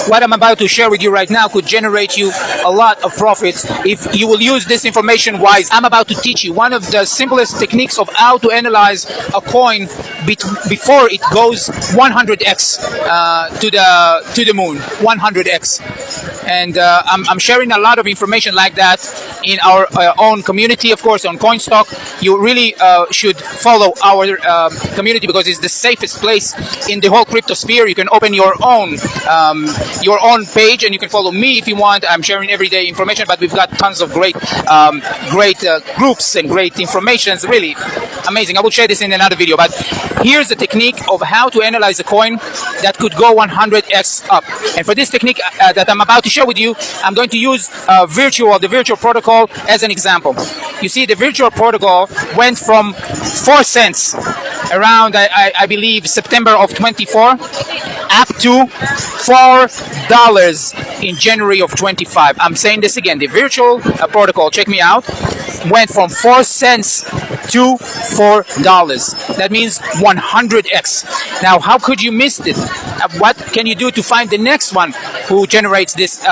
what I'm about to share with you right now could generate you a lot of profits if you will use this information wise. I'm about to teach you one of the simplest techniques of how to analyze a coin before it goes 100x to the moon. 100x. And I'm sharing a lot of information like that in our own community, of course, on CoinStock. You really should follow our community because it's the safest place in the whole crypto sphere. You can open your own page and you can follow me if you want. I'm sharing everyday information, but we've got tons of great groups and great information. It's really amazing. I will share this in another video, but here's the technique of how to analyze a coin that could go 100x up. And for this technique that I'm about to share with you, I'm going to use the virtual protocol as an example. You see, the virtual protocol went from 4 cents around, I believe, September of 24 up to $4 in January of 25. I'm saying this again. The virtual protocol, check me out, went from 4 cents to $4. That means 100x. Now, how could you miss it? What can you do to find the next one who generates this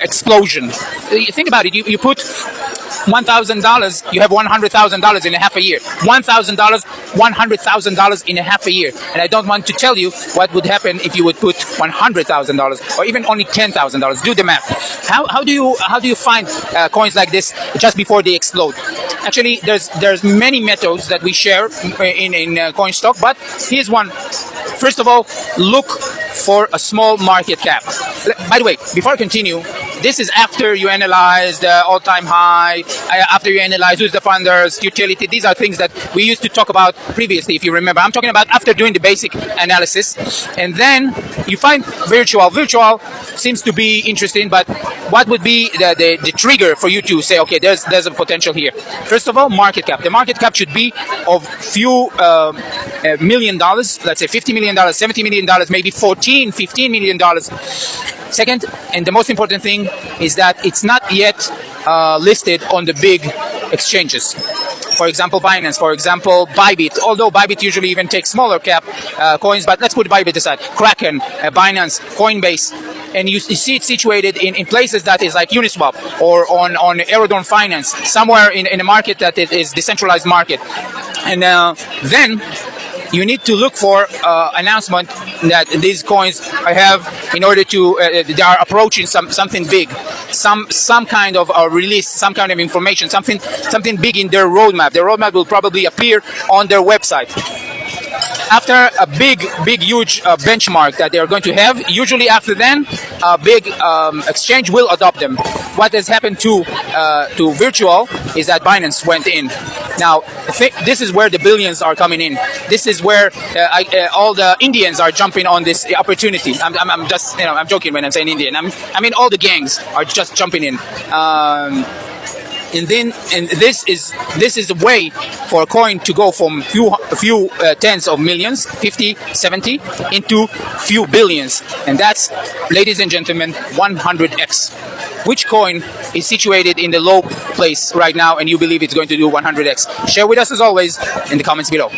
explosion? Think about it. You put $1,000, you have $100,000 in a half a year. $1,000, $100,000 in a half a year. And I don't want to tell you what would happen if you would put $100,000 or even only $10,000. Do the math. How do you find coins like this just before they explode? Actually, there's many methods that we share in CoinStock, but here's one. First of all, look for a small market cap. By the way, before I continue, this is after you analyze the all-time high, after you analyze who's the funders, utility. These are things that we used to talk about previously, if you remember. I'm talking about after doing the basic analysis. And then you find virtual. Virtual seems to be interesting, but what would be the trigger for you to say, okay, there's a potential here? First of all, market cap. The market cap should be of few $1 million, let's say $50 million, $70 million, maybe $15 million. Second, and the most important thing, is that it's not yet listed on the big exchanges. For example, Binance, for example, Bybit, although Bybit usually even takes smaller cap coins, but let's put Bybit aside. Kraken, Binance, Coinbase, and you see it situated in places that is like Uniswap or on Aerodon Finance, somewhere in a market that is decentralized market. And then you need to look for announcement that these coins have in order to they are approaching something big, some kind of release, some kind of information, something big in their roadmap. Their roadmap will probably appear on their website. After a big, huge benchmark that they are going to have, usually after then, a big exchange will adopt them. What has happened to virtual is that Binance went in. Now, this is where the billions are coming in. This is where all the Indians are jumping on this opportunity. I'm just, I'm joking when I'm saying Indian. I mean all the gangs are just jumping in. And this is a way for a coin to go from a few tens of millions, 50, 70, into few billions. And that's, ladies and gentlemen, 100x. Which coin is situated in the low place right now and you believe it's going to do 100x? Share with us as always in the comments below.